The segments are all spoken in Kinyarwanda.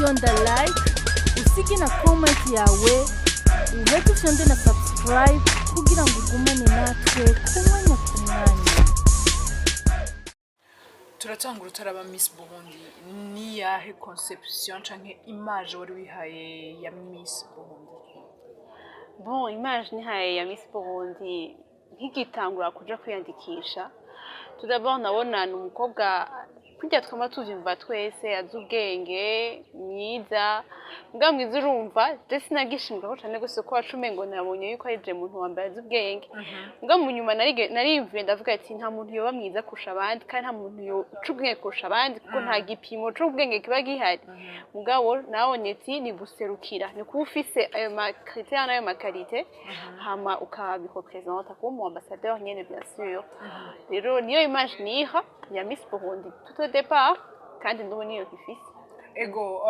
fyonda like usige na comment yawe uheze ufyonde na subscribe kugira ngo ugumane natwe ku mwanya ku mwanya. Turatangura utaraba Miss Burundi, ni yahe conception canke image wari wihaye ya Miss Burundi? Bon, image nihaye ya Miss Burundi nkigitangura kuja kwiyandikisha. Tout d'abord nabona umukobwa kujya twama tuvyumva twese azi ubwenge mwiza mbwa mwiza urumva je sinagishimira ko cyane gose ko wacumengo nabonye yuko ari je muntu wambaye azi ubwenge mbwa mu nyuma nariyumviye ndavuga ati nta muntu yoba mwiza kurusha abandi kandi nta muntu yocubwenge kurusha abandi kuko nta gipimo c'ubwenge kiba gihari mugabo nabonye ati ni guserukira ni kuba ufise ayo ma critères n'ayo ma qualité hama ukabirepresenta kuba umu ambassadeur nyene bien sûr rero niyo image niha ya Miss Burundi tout au départ kandi ndumva niyo kifise. Ego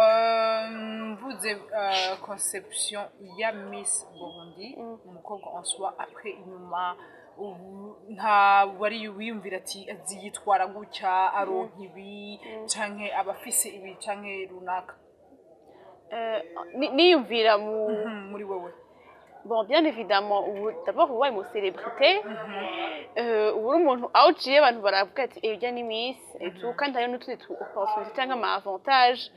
mvuze conception ya Miss Burundi umukobwa en soi après inyuma nta wari wiyumvira ati aziyitwara gutya aronka ibi canke abafise ibi canke runaka niyumvira muri wewe? Bon, bien évidemment, d'abord, ouais, une célébrité. Uri umuntu aho uciye abantu baravuga ati ibyo ni Miss et tout kandi hari n'utundi opportunité cyangwa ama avantage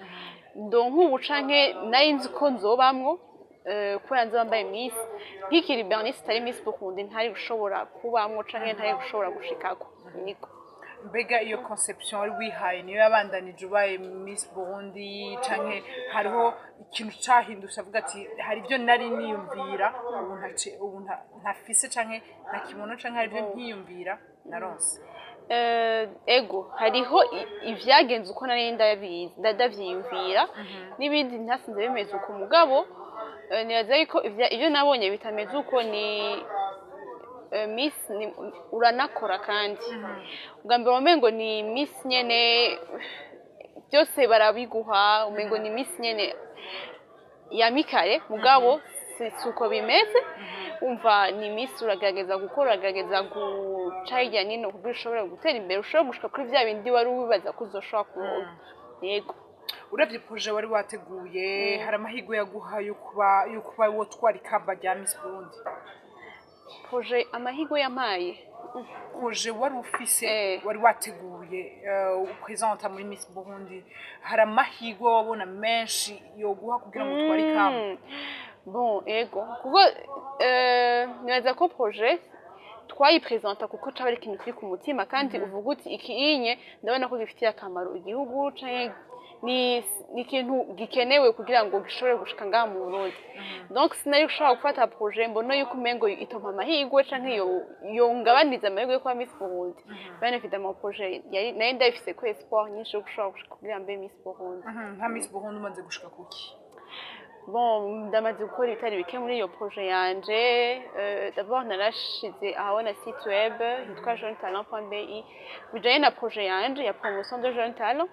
donc nk'ubu canke nari nzi ko nzobamwo kubera nzi bambaye Miss nk'ikiri Bernice atari Miss Burundi ntari gushobora kubamwo canke ntari gushobora gushikako niko. Mbega iyo conception wari wihaye niyo yabandanije ubaye Miss Burundi canke hariho ikintu cahindutse avuga ati hari ibyo nari niyumvira ubu ntafise canke ntakimono canke hari ibyo ntiyumvira naronse? Ego hariho ivyagenze uko nari ndavyiyumvira n'ibindi ntasinze bimeze uko mugabo nibaza yuko ivyo nabonye bitameze uko ni Miss uranakora kandi ubwa mbere umengo ni Miss nyene byose barabiguha umengo ni Miss nyene yamikaye mugabo suko bimeze umva ni Miss uragerageza gukora uragerageza gucayya nino kugira ushobora gutera imbere ushobora gushika kuri vya bindi wari ubibaza kuzoshobora kuronka. Yego uravye projet wari wateguye hari amahigo yaguha yo kuba wotwara ikamba rya Miss Burundi? projet amahigo yamaye projet wari ufise wari wateguye upresenta muri Miss Burundi hari amahigo wabona menshi yoguha kugira ngo utware ikamba? Bon ego kuko nibaza ko projet twayipresenta kuko caba ari ikintu kiri ku mutima kandi uvuga uti ikinye ndabona ko gifitiye akamaro igihugu canke ni ikintu gikenewe kugira ngo gishobore gushika ngaha mu Burundi donc sinari gushobora gufata projet mbona yuko umengo itompa amahirwe canke yongabaniza amahirwe yo kuba Miss Burundi bien évidemment projet nari ndabifise ko espoir nyinshi yo gushobora gushika kugira mbe Miss Burundi. Nka Miss Burundi umaze gushika kuki? Bon ndamaze gukora ibitari bike muri iyo projet yanje d'abord narashize ahabona site web yitwa jeunetalent.bi bijanye na projet yanje ya promotion de jeunes talents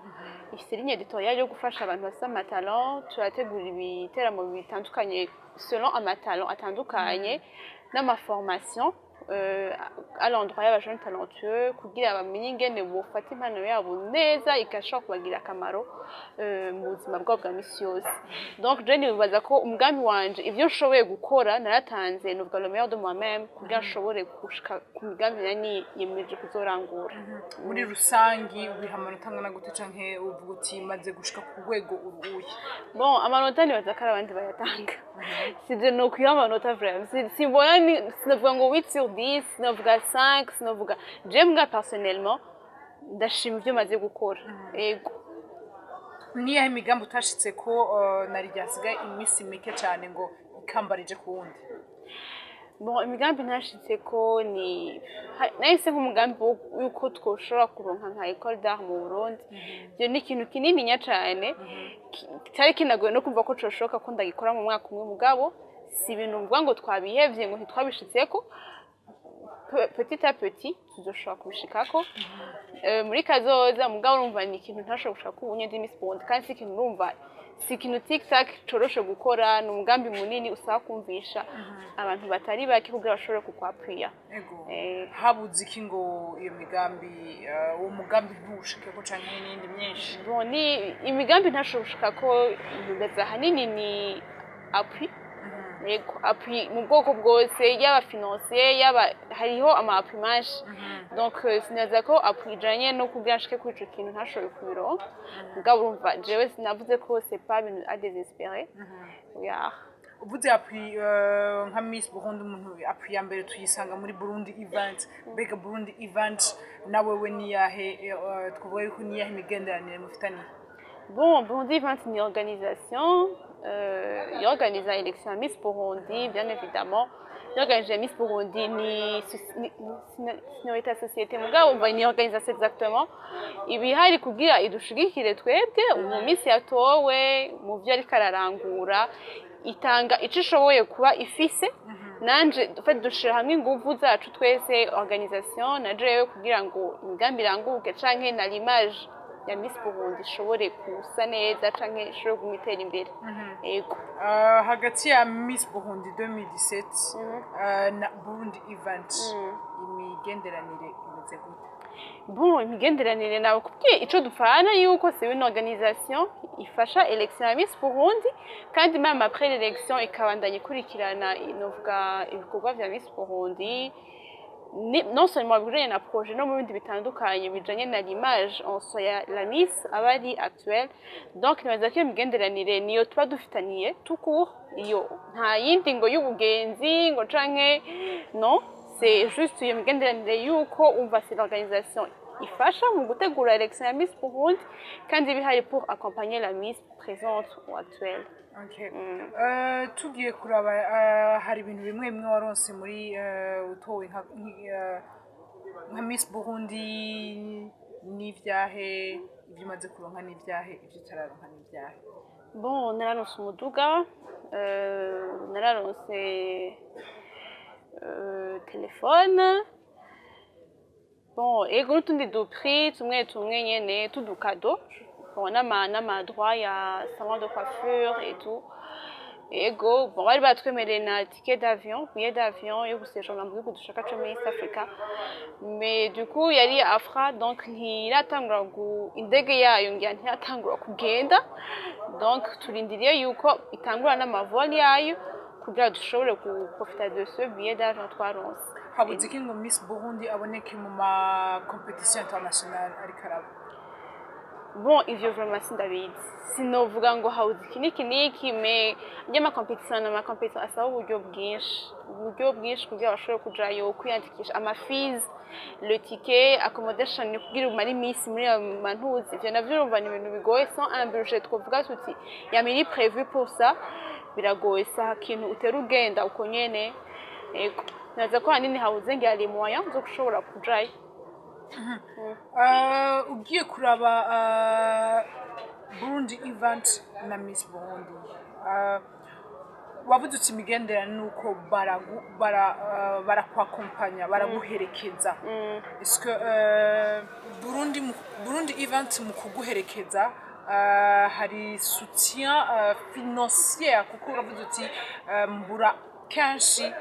ifite ligne éditoriale yo gufasha abantu basa amatalent turategura ibiteramo bitandukanye selon amatalent atandukanye n'amaformation à l'endroit y'aba jeunes talentueux kugira bamenye ingene bofata impano yabo neza igashobora kubagira akamaro mu buzima bwabo bwa misi yose. Donc je nibaza ko umugambi wanje ivyo nshoboye gukora naratanze novuga le meilleur de moi-même kugira nshobore gushika ku migambi nani yemeje kuzorangura. Muri rusangi ubiha amanota angana gute canke uvuga uti maze gushika ku rwego uruye? Bon amanota nibaza ko abandi bayatanga sije no kuya amanota vraiment simbona sinavuga ngo 8 sur 10 sinavuga 5 sinavuga je mbwa personnellement ndashima ivyo maze gukora. Ego niyahe migambi utashitse ko nari ryasigaye imisi mike cyane ngo ikambarije ku wundi? Bon imigambi ntashitse ko ni nahise nk'umugambi yuko twoshobora kuronka nka école d'art mu Burundi byo ni ikintu kinini nya cyane cyari kinagoye no kumva ko coshoka ko ndagikora mu mwaka umwe mugabo si ibintu mvuga ngo twabihevye ngo ntitwabishitseko petit à petit tuzoshobora kubishikako muri kazoza mugabo urumva ni ikintu ntashobora gushaka ubunye ndi Miss Burundi kandi si ikintu urumva si ikintu tiktak coroshe gukora, ni umugambi munini usaba kumvisha abantu batari bake kugira bashobore kukwapuya. Ego habuze iki ngo iyo migambi uwo mugambi ntushike ko canke n'indi myinshi? Bon, ni imigambi ntashobora ko ingeza ahanini ni appui. Yego, appui mu bwoko bwose, yaba financier, yaba hariho ama appui menshi. Donc sinaza ko appui ijanye no kugira nshike kuri ico kintu ntashoboye kubironka. Mugabo urumva jewe sinavuze ko c'est pas ibintu à désespérer. Yeah. Uvuze appui nka Miss Burundi umuntu appui ya mbere tuyisanga muri Burundi event. Mbega Burundi event nawe we niyahe twavuga yuko niyahe imigenderanire mufitaniye? Bon, Burundi Event c'est une organisation, il organise l'élection à Miss Burundi, bien évidemment. Il organise Miss Burundi, ni société mugabo umva ni organisation exactement. Ibihari kugira idushigikire twebwe umu Miss yatowe mu byo ariko ararangura itanga ico ishoboye kuba ifise. Nanje dufate dushira hamwe ingufu zacu twese organisation na jewe kugira ngo imigambi iranguke canke na l'image ya Miss Burundi ishobore kusa neza canke ishobore kumitera imbere. Yego. Hagati ya Miss Burundi 2017 na Burundi event imigenderanire imeze gute? Bon, imigenderanire nawe kubwiye ico dupfana yuko c'est une organisation ifasha election ya Miss Burundi kandi même après l'élection ikabandanya ikurikirana inovuga ibikorwa vya Miss Burundi. Non seulement bijanye na projet no mu bindi bitandukanye bijanye na l'image en soi ya la Miss abari actuelle. Donc nibaza ko imigenderanire niyo tuba dufitaniye tout court, iyo nta yindi ngo y'ubugenzi ngo canke non, c'est juste iyo migenderanire yuko umva c'est l'organisation ifasha mu gutegura election ya Miss Burundi kandi bihari pour accompagner la Miss présente ou actuelle. Okay. Tugiye kuraba hari ibintu bimwe bimwe waronse muri utowe nka Miss Burundi n'ivyahe ibyimaze kuronka n'ivyahe ibyo tararonka n'ivyahe? Bon, nararonse umuduga, nararonse telefone. Bon, ego n'utundi dupri tumwe nyene tudukado. Bon, nama droit ya salon de coiffure et tout. Ego, bon, bari batwemereye na ticket d'avion, billet d'avion yo gusejourna mu gihugu dushaka cyo muri East Africa. Mais du coup yari Afra, donc ntiratangura indege yayo ngira ntiratangura kugenda. Donc turindiriye yuko itangura n'amavol yayo kugira dushobore kuprofita de ce billet d'avion twaronse. Habuze iki ngo Miss Burundi aboneke mu ma competition internationale ari karaba? Bon, ivyo vraiment sindabizi. Sinovuga ngo hawuze iki mais ma competition asaba uburyo bwinshi kugira bashobore kujayo kwiyandikisha ama fees, le ticket, accommodation kugira umari Miss muri mantuzi. Ivyo navyo urumva ni ibintu bigoye sans un budget twovuga tuti yamiri prévu pour ça. Biragoye sa kintu utera ugenda uko nyene. Ego. Naza ko hanini hawuze ngira les moyens zo gushobora kujayo. Ugiye kuraba Burundi event na Miss Burundi wavuze uti imigenderanire nuko barakwakompanya baraguherekeza. Est-ce que Burundi event mu kuguherekeza hari soutien financier kuko uravuze uti mbura kenshi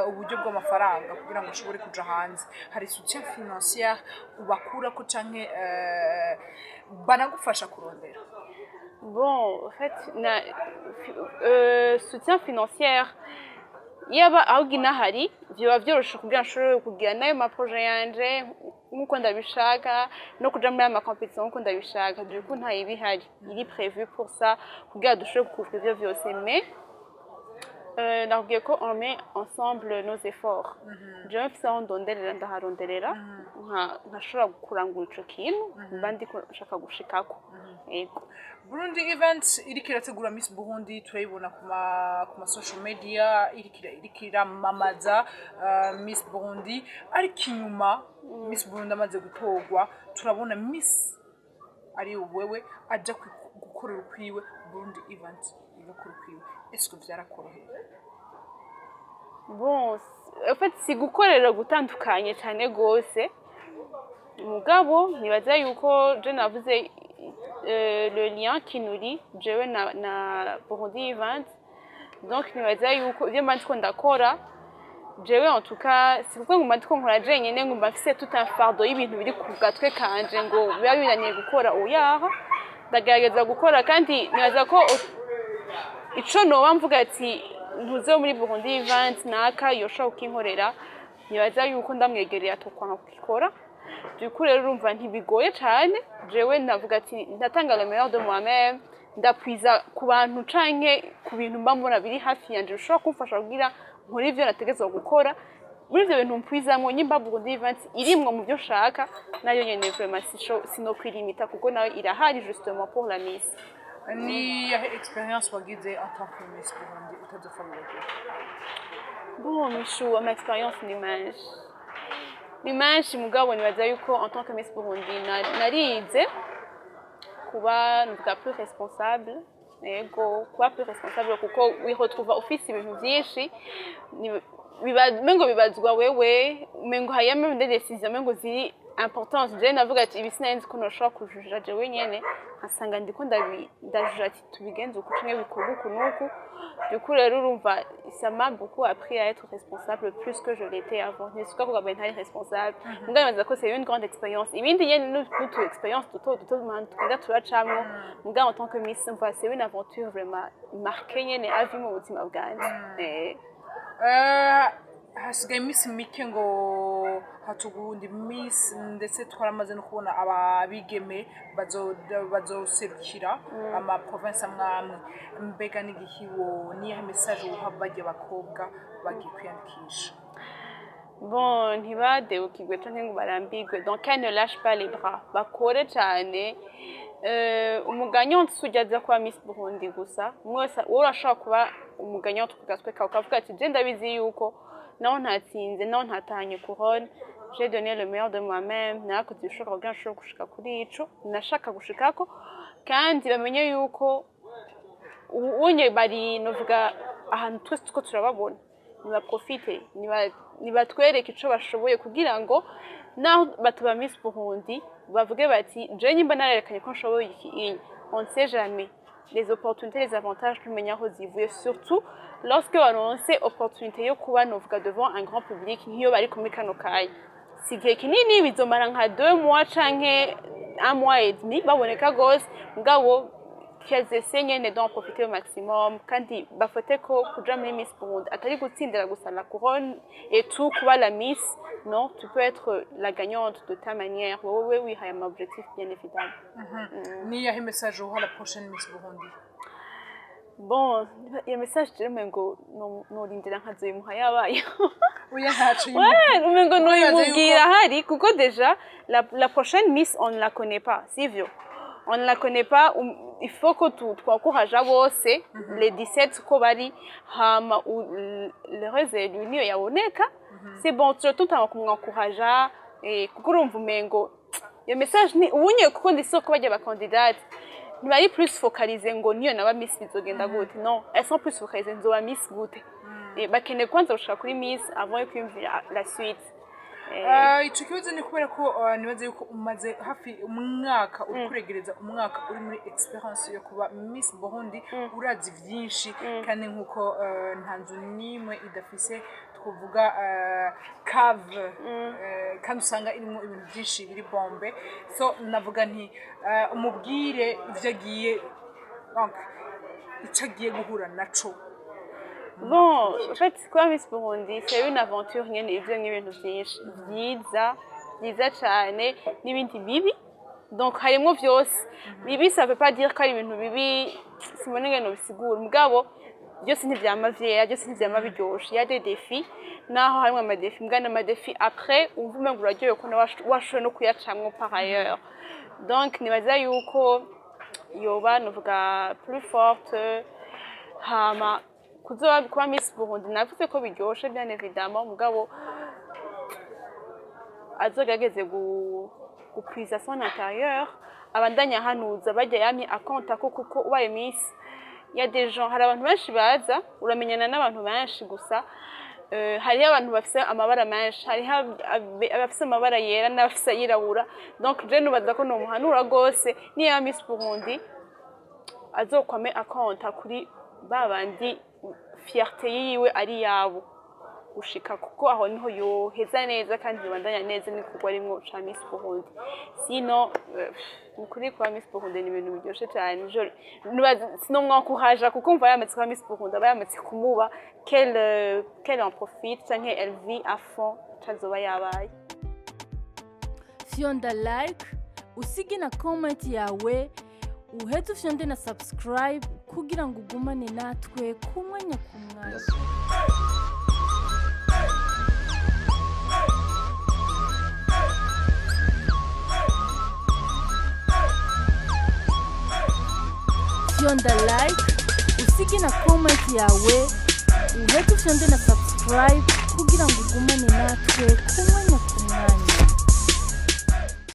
uburyo bw'amafaranga kugira ngo ushobore kuja hanze, hari soutien financier ubakura ko canke banagufasha kurondera? Bon, en fait, soutien financier yaba ahugina hari byo byoroshe kugira nshobore kugira nayo maprojet yanje nkuko ndabishaka no kuja muri ama competition nkuko ndabishaka. Du coup nta ibihari iri prévu pour ça kugira dushobore gukora ivyo vyose, mais nabwiye ko on met ensemble nos efforts. Je mfise aho ndonderera ndaharonderera nkashobora kurangura ico kintu mbandi ko nshaka gushikako. Yego. Burundi event iriko irategura Miss Burundi turayibona kuma social media irikira mamaza Miss Burundi, ariko inyuma Miss Burundi amaze gutorwa turabona Miss ari wewe aja gukorera kwiwe Burundi event igakora kwiwe. Est-ce que vyarakoroheye? Bon, en fait si gukorera gutandukanye cyane gose mugabo nibaza yuko je navuze le lien qui nous lie jewe na Burundi Event. Donc nibaza yuko ibyo mba ndiko ndakora jewe en tout cas si kuko nguma ndiko nkora jenyene ngumva mfise tout un fardeau y'ibintu biri ku gatwe kanje ngo biba binaniye gukora oyaha ndagerageza gukora kandi nibaza ko ico noba mvuga ati ntuze muri Burundi Event naka yoshobora kukinkorera nibaza yuko ndamwegereye atokwanga kukikora duku rero urumva ntibigoye cyane jewe ndavuga ati ndatanga le meilleur de moi-même ndapwiza ku bantu canke ku bintu mba mbona biri hafi yanje bishobora kumfasha kugira nkora ivyo nategezwa gukora muri ivyo bintu mpwizamwo nyimba Burundi Event irimwo mu byo shaka nayo nyene vraiment sino kwilimita kuko nayo irahari justement pour la Miss. Ni expérience wagize en tant que Miss Burundi utadufanya bon Michou ma expérience ni menshi mugabo nibaza yuko en tant que Miss Burundi narize kuba nuvuga plus responsable ego kuba plus responsable kuko wiretrouva ufise ibintu byinshi mengo bibazwa wewe mengo hayame des décisions mengo ziri importance je navuga ati ibisinenzi ko noshobora kujuja jewe nyene nkasanga ndiko ndajuja ati tubigenze uko kimwe bikorwa uku nuku du coup rero urumva ça m'a beaucoup appris à être responsable plus que je l'étais avant je suis pas encore bien responsable ngabaza ko c'est une grande expérience ibindi nyene notre expérience tout man tukunda turacamwo muga en tant que Miss c'est une aventure vraiment marquée nyene à vie mu buzima bwanje hasigaye iminsi mike ngo hatugundi Miss ndetse twaramaze no kubona ababigeme bazoserukira ama province amwamwe mbega n'igihiwo niya message uha bagiye bakobwa bagiye kwiyandikisha. Bon ntibadebukirwe canke ngo barambirwe donc elle ne lâche pas les bras bakore cyane umuganyonzi ujyaza kwa Miss Burundi gusa mwese urashaka kuba umuganyonzi kugatwe kavuga ati je ndabizi yuko non ntatsinze non ntatanye couronne j'ai donné le meilleur de moi-même nakoze ibishoboka kugira ngo gushika kuri ico nashaka gushikako kandi bamenye yuko unye bari novuga ahantu twese tuko turababona nibaprofite nibatwereke ico bashoboye kugira ngo naho batuba Miss Burundi bavuge bati je nyimba narerekanye ko nshoboye iki on ne sait jamais les opportunités les avantages tumenya aho zivuye surtout lorsque on sait opportunité yo kuba novuga devant un grand public nk'iyo bari kumwe kano kaye sigiye kinini bizomara nka 2 mois canke 1 mois et demi baboneka gose ngabo qu'elles essaient d'en profiter au maximum kandi bafote ko kuja muri Miss Burundi atari gutsindira gusa la couronne et tout kuba la Miss non tu peux être la gagnante de ta manière oui hay un objectif bien évidemment. Ni ya message uha la prochaine Miss Burundi. Bon ya message ngo no lindira nkazoyimuha yabaye oya ntacu ngo no yimugira hari kuko déjà la prochaine Miss on ne la connaît pas sivyo on ne la connaît pas il faut que twakoraja bose les 17 ko bari hama le reste l'union yaboneka c'est bon tout en kumwakoraja kuko urumva umengo iyo message ni ubunye kuko ndisoko bajya ba candidate ntibari plus focaliser ngo niyo naba Miss bizogenda gute non elles sont plus focalisées nzoba Miss gute bakene kwanza gushaka kuri Miss avant yo kwimvira la suite. Ico kibazo ni kubera ko nibaze yuko umaze hafi umwaka ukuregereza umwaka uri muri experience yo kuba Miss Burundi urazi vyinshi kandi nkuko ntanzu nimwe idafise twovuga cave kandi usanga irimo ibintu byinshi biri bombe so navuga nti umubwire ivyo agiye donc ico agiye guhura naco. Bon, en fait, quoi Miss Burundi, c'est une aventure nyene ivyo n'ibintu byinshi byiza cyane n'ibindi bibi. Donc harimo vyose. Bibi ça veut pas dire ko ari ibintu bibi simone ngeno bisigura mugabo byose ntivyama vyera byose ntivyama biryoshe. Il y a des défis naho harimo ama défis mugana ama défis après umvume ngo uraryoye ko washoye no kuyacamwo par ailleurs. Donc nibaza yuko yoba novuga plus forte hama kuzoba kuba Miss Burundi navuze ko biryoshe bien évidemment mugabo azogageze gupwiza son intérieur abandanya hanuza bajya yamye akonta ko kuko ubaye Miss ya des gens hari abantu benshi baza uramenyana n'abantu benshi gusa hariho abantu bafise amabara menshi, hariho abafise amabara yera n'abafise ayirabura. Donc je nubaza ko nomuhanura gose niyo Miss Burundi azokwame akonta kuri babandi fierté yiwe ari yabo gushika, kuko aho niho yoheza neza kandi bibandanya neza n'ikorwa rimwe ca Miss Burundi. Sino ukuri kwa Miss Burundi ni ibintu biryoshe cyane. Sino mwankuhaja kuko mva yametse kwa Miss Burundi aba yametse kumuba qu'elle en profite canke elle vit à fond cazoba yabaye. Fyonda like, usige na comment yawe, uheze ufyonde na subscribe kugira ngo ugumane natwe kumwanya kumwanya. Fyonda like, usige na comment yawe, uheze ufyonde na subscribe kugira ngo ugumane natwe kumwanya kumwanya.